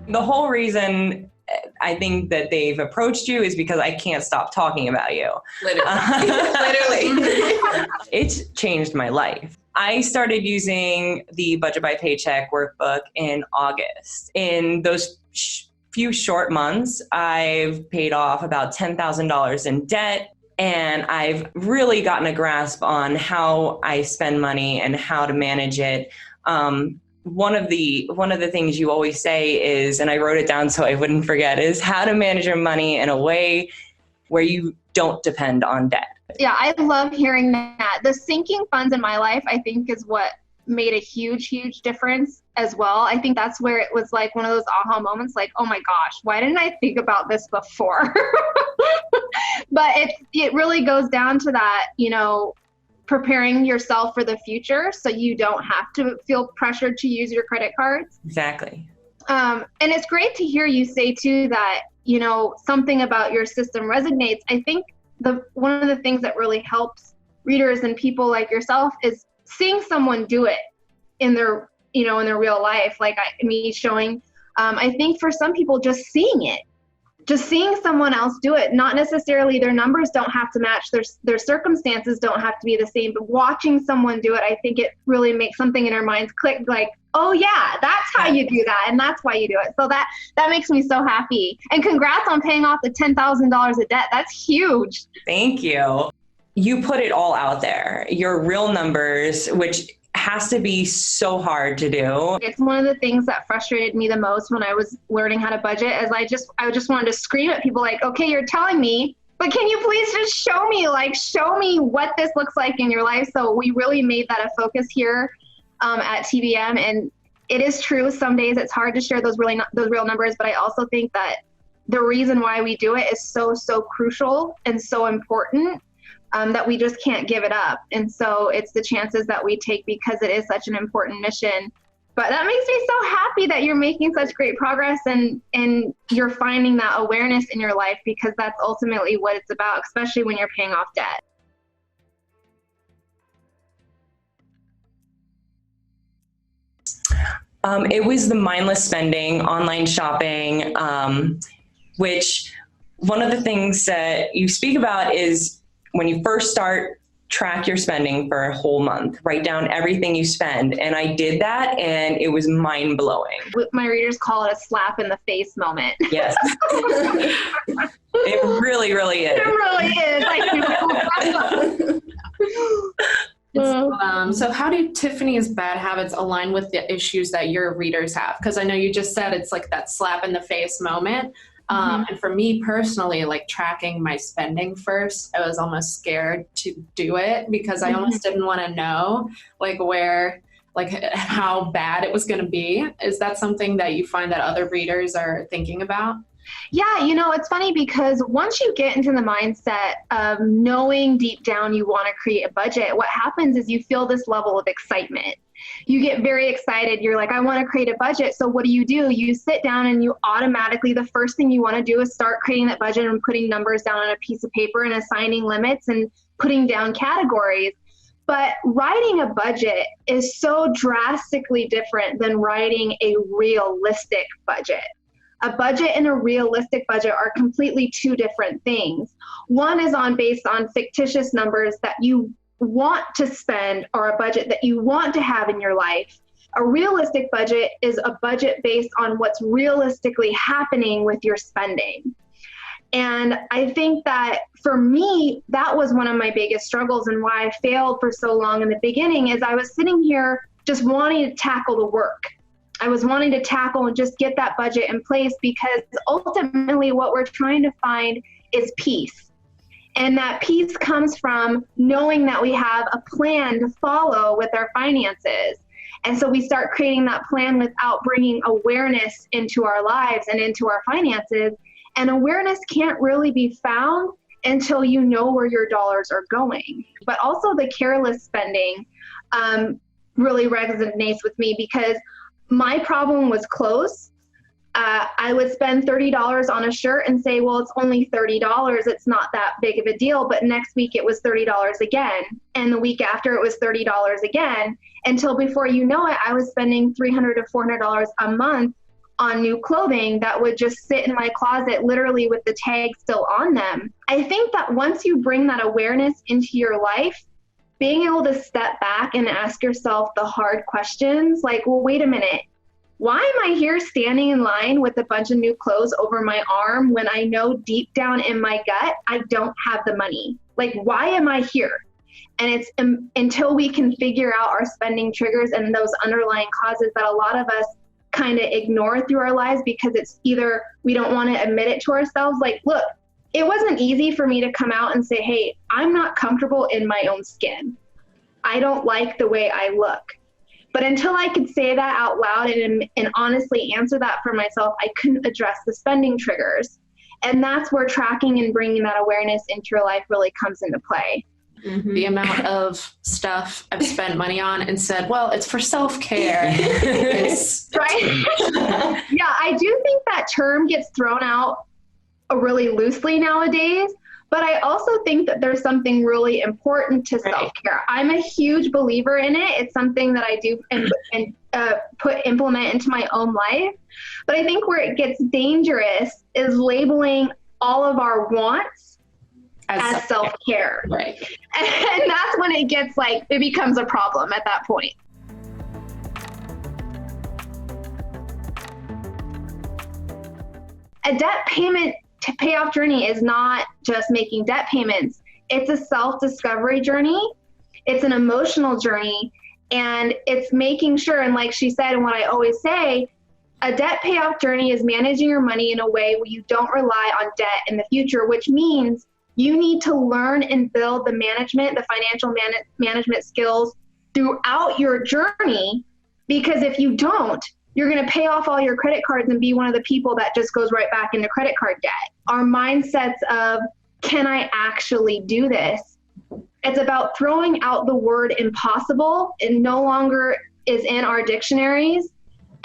The whole reason I think that they've approached you is because I can't stop talking about you. Literally. It's changed my life. I started using the Budget by Paycheck workbook in August. In those few short months, I've paid off about $10,000 in debt, and I've really gotten a grasp on how I spend money and how to manage it. One of the things you always say is, and I wrote it down so I wouldn't forget, is how to manage your money in a way where you don't depend on debt. Yeah, I love hearing that. The sinking funds in my life, I think, is what made a huge, huge difference as well. I think that's where it was like one of those aha moments, like, oh my gosh, why didn't I think about this before? But it really goes down to that, preparing yourself for the future so you don't have to feel pressured to use your credit cards. Exactly. And it's great to hear you say too that, something about your system resonates. I think one of the things that really helps readers and people like yourself is seeing someone do it in their real life. Like me showing, I think for some people just seeing someone else do it, not necessarily their numbers don't have to match, their circumstances don't have to be the same, but watching someone do it, I think it really makes something in our minds click, like, oh yeah, that's how you do that, and that's why you do it. So that makes me so happy. And congrats on paying off the $10,000 of debt. That's huge. Thank you. You put it all out there, your real numbers, which has to be so hard to do. It's one of the things that frustrated me the most when I was learning how to budget, is I just wanted to scream at people like, okay, you're telling me, but can you please just show me what this looks like in your life? So we really made that a focus here at TBM. And it is true, some days it's hard to share those real numbers, but I also think that the reason why we do it is so, so crucial and so important. That we just can't give it up. And so it's the chances that we take because it is such an important mission. But that makes me so happy that you're making such great progress and you're finding that awareness in your life, because that's ultimately what it's about, especially when you're paying off debt. It was the mindless spending, online shopping, which one of the things that you speak about is when you first start, track your spending for a whole month, write down everything you spend. And I did that, and it was mind blowing. My readers call it a slap in the face moment. Yes. It really, really is. It really is. So how do Tiffany's bad habits align with the issues that your readers have? Because I know you just said it's like that slap in the face moment. And for me personally, like tracking my spending first, I was almost scared to do it because I almost didn't want to know how bad it was going to be. Is that something that you find that other readers are thinking about? Yeah, it's funny because once you get into the mindset of knowing deep down you want to create a budget, what happens is you feel this level of excitement. You get very excited. You're like, I want to create a budget. So what do? You sit down and you automatically, the first thing you want to do is start creating that budget and putting numbers down on a piece of paper and assigning limits and putting down categories. But writing a budget is so drastically different than writing a realistic budget. A budget and a realistic budget are completely two different things. One is based on fictitious numbers that you want to spend, or a budget that you want to have in your life. A realistic budget is a budget based on what's realistically happening with your spending. And I think that for me, that was one of my biggest struggles, and why I failed for so long in the beginning is I was sitting here just wanting to tackle the work. I was wanting to tackle and just get that budget in place, because ultimately what we're trying to find is peace. And that peace comes from knowing that we have a plan to follow with our finances. And so we start creating that plan without bringing awareness into our lives and into our finances. And awareness can't really be found until you know where your dollars are going. But also the careless spending really resonates with me, because my problem was clothes. I would spend $30 on a shirt and say, well, it's only $30. It's not that big of a deal. But next week it was $30 again. And the week after it was $30 again, until before you know it, I was spending $300 to $400 a month on new clothing that would just sit in my closet literally with the tag still on them. I think that once you bring that awareness into your life, being able to step back and ask yourself the hard questions like, well, wait a minute. Why am I here standing in line with a bunch of new clothes over my arm when I know deep down in my gut, I don't have the money? Like, why am I here? And it's until we can figure out our spending triggers and those underlying causes that a lot of us kind of ignore through our lives because it's either we don't want to admit it to ourselves. Like, look, it wasn't easy for me to come out and say, hey, I'm not comfortable in my own skin. I don't like the way I look. But until I could say that out loud and honestly answer that for myself, I couldn't address the spending triggers. And that's where tracking and bringing that awareness into your life really comes into play. Mm-hmm. The amount of stuff I've spent money on and said, well, it's for self-care. Right? Yeah, I do think that term gets thrown out really loosely nowadays, but I also think that there's something really important to self-care. I'm a huge believer in it. It's something that I do and implement into my own life. But I think where it gets dangerous is labeling all of our wants as self-care. Right. And that's when it gets like, it becomes a problem at that point. A debt payment to payoff journey is not just making debt payments. It's a self-discovery journey. It's an emotional journey. And it's making sure, and like she said, and what I always say, a debt payoff journey is managing your money in a way where you don't rely on debt in the future, which means you need to learn and build the financial management skills throughout your journey, because if you don't, you're going to pay off all your credit cards and be one of the people that just goes right back into credit card debt. Our mindsets of, can I actually do this? It's about throwing out the word impossible. It no longer is in our dictionaries,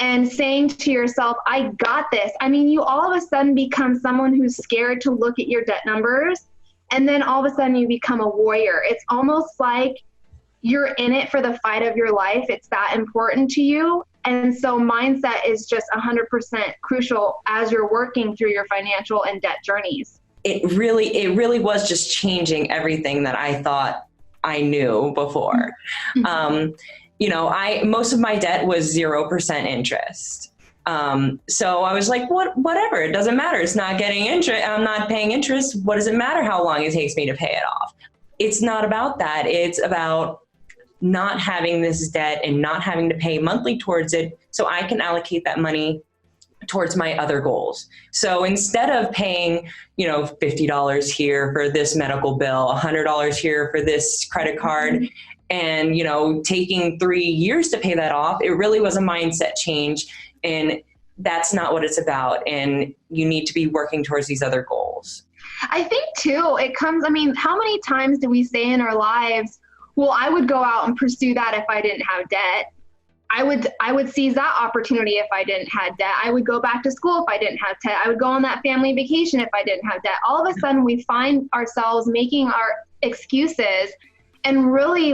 and saying to yourself, I got this. I mean, you all of a sudden become someone who's scared to look at your debt numbers. And then all of a sudden you become a warrior. It's almost like you're in it for the fight of your life. It's that important to you. And so mindset is just 100% crucial as you're working through your financial and debt journeys. It really was just changing everything that I thought I knew before. Mm-hmm. Most of my debt was 0% interest. So I was like, whatever, it doesn't matter. It's not getting interest. I'm not paying interest. What does it matter how long it takes me to pay it off? It's not about that. It's about not having this debt and not having to pay monthly towards it, so I can allocate that money towards my other goals. So instead of paying, $50 here for this medical bill, $100 here for this credit card, and, taking 3 years to pay that off, it really was a mindset change. And that's not what it's about. And you need to be working towards these other goals. I think too, how many times do we say in our lives, well, I would go out and pursue that if I didn't have debt. I would seize that opportunity if I didn't have debt. I would go back to school if I didn't have debt. I would go on that family vacation if I didn't have debt. All of a sudden we find ourselves making our excuses and really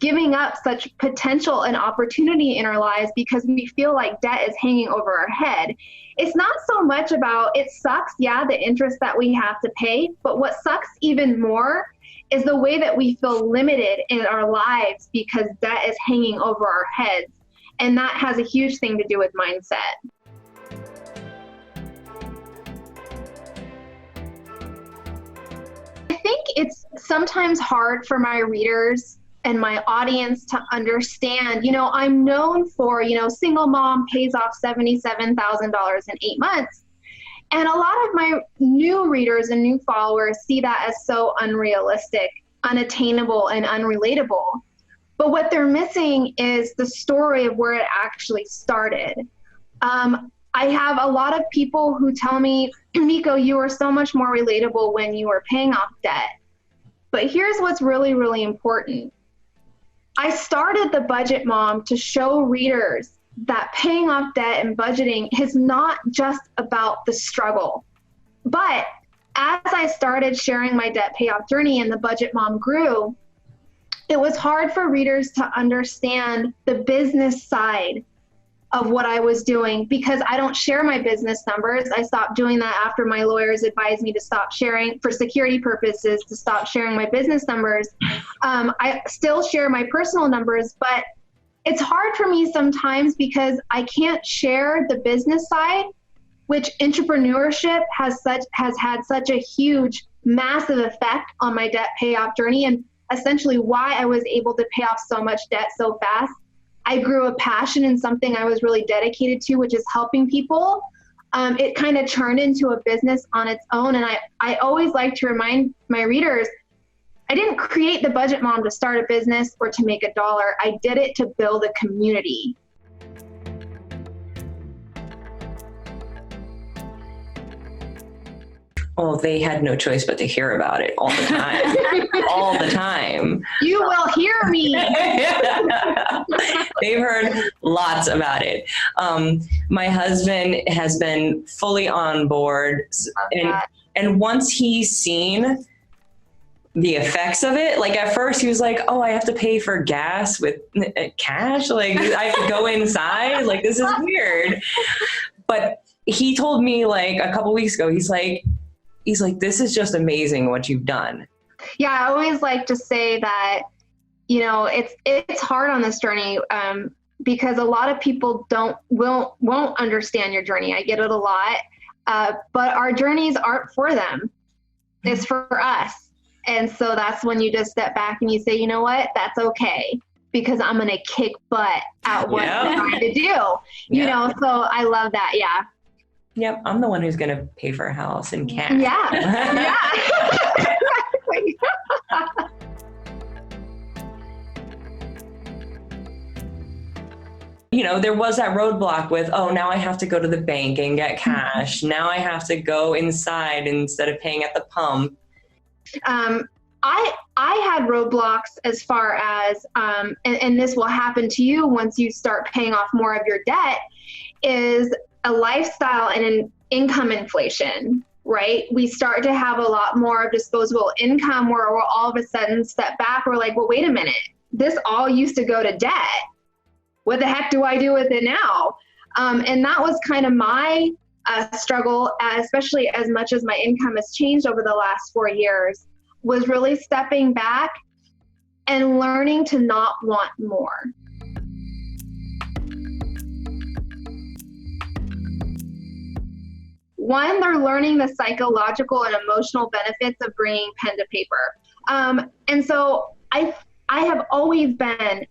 giving up such potential and opportunity in our lives because we feel like debt is hanging over our head. It's not so much about, it sucks, the interest that we have to pay, but what sucks even more is the way that we feel limited in our lives because debt is hanging over our heads. And that has a huge thing to do with mindset. I think it's sometimes hard for my readers and my audience to understand, I'm known for, single mom pays off $77,000 in 8 months. And a lot of my new readers and new followers see that as so unrealistic, unattainable, and unrelatable. But what they're missing is the story of where it actually started. I have a lot of people who tell me, Kumiko, you are so much more relatable when you are paying off debt. But here's what's really, really important. I started the Budget Mom to show readers that paying off debt and budgeting is not just about the struggle. But as I started sharing my debt payoff journey and the Budget Mom grew, it was hard for readers to understand the business side of what I was doing because I don't share my business numbers. I stopped doing that after my lawyers advised me to stop sharing for security purposes, to stop sharing my business numbers. I still share my personal numbers, but it's hard for me sometimes because I can't share the business side, which entrepreneurship has had such a huge, massive effect on my debt payoff journey, and essentially why I was able to pay off so much debt so fast. I grew a passion in something I was really dedicated to, which is helping people. It kind of turned into a business on its own. And I always like to remind my readers, I didn't create the Budget Mom to start a business or to make $1. I did it to build a community. Well, they had no choice but to hear about it all the time. All the time. You will hear me. They've heard lots about it. My husband has been fully on board. And once he's seen the effects of it, like at first he was like, oh, I have to pay for gas with cash? Like I have to go inside? Like this is weird. But he told me like a couple weeks ago, he's like, this is just amazing what you've done. Yeah, I always like to say that, it's hard on this journey because a lot of people won't understand your journey. I get it a lot, but our journeys aren't for them. It's for us. And so that's when you just step back and you say, you know what, that's okay, because I'm going to kick butt at what I'm trying to do. So I love that. Yeah. Yep, I'm the one who's going to pay for a house in cash. Yeah, yeah. Exactly. There was that roadblock with, oh, now I have to go to the bank and get cash. Now I have to go inside instead of paying at the pump. I had roadblocks as far as, and this will happen to you once you start paying off more of your debt, is a lifestyle and an income inflation, right? We start to have a lot more of disposable income where we'll all of a sudden step back. We're like, well, wait a minute. This all used to go to debt. What the heck do I do with it now? And that was kind of my struggle, especially as much as my income has changed over the last 4 years, was really stepping back and learning to not want more. One, they're learning the psychological and emotional benefits of bringing pen to paper. And so I have always been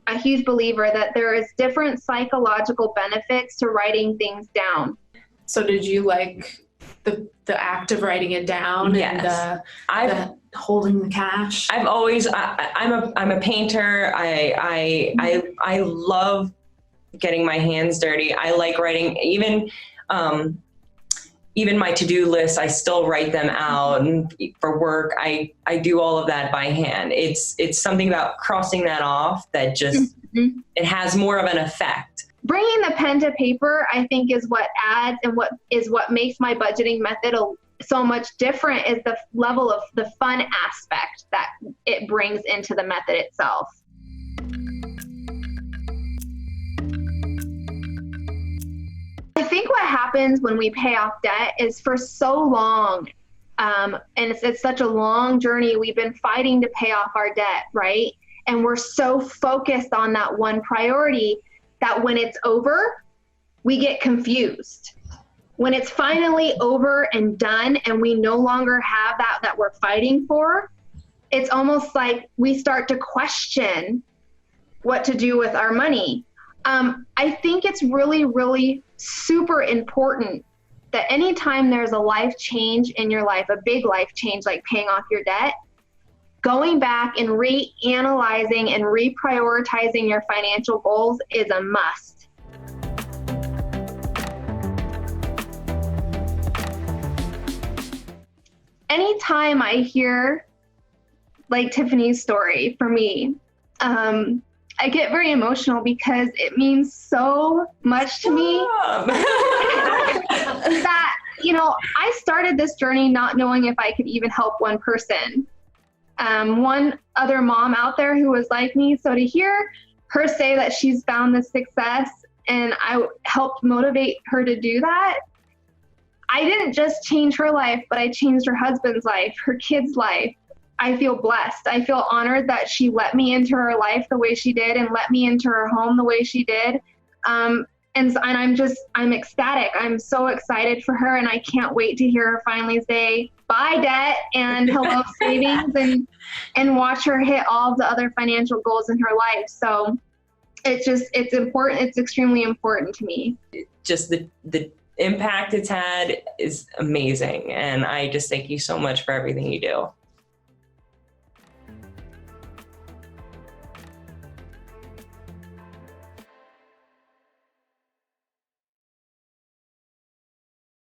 a huge believer that there is different psychological benefits to writing things down. So did you like the act of writing it down? Yes. And the holding the cash? I've always, I'm a painter. I love getting my hands dirty. I like writing, even my to-do lists, I still write them out. And for work, I do all of that by hand. It's something about crossing that off that just, it has more of an effect. Bringing the pen to paper, I think, is what adds and what makes my budgeting method so much different, is the level of the fun aspect that it brings into the method itself. I think what happens when we pay off debt is for so long, and it's such a long journey, we've been fighting to pay off our debt, right? And we're so focused on that one priority that when it's over, we get confused. When it's finally over and done and we no longer have that we're fighting for, it's almost like we start to question what to do with our money. I think it's really, really super important that anytime there's a life change in your life, a big life change like paying off your debt, going back and reanalyzing and reprioritizing your financial goals is a must. Anytime I hear like Tiffany's story, for me, I get very emotional because it means so much to me that, I started this journey not knowing if I could even help one person. One other mom out there who was like me. So to hear her say that she's found this success and I helped motivate her to do that, I didn't just change her life, but I changed her husband's life, her kid's life. I feel blessed. I feel honored that she let me into her life the way she did and let me into her home the way she did. And I'm ecstatic. I'm so excited for her, and I can't wait to hear her finally say bye debt and hello savings, and watch her hit all of the other financial goals in her life. So it's important. It's extremely important to me. Just the impact it's had is amazing. And I just thank you so much for everything you do.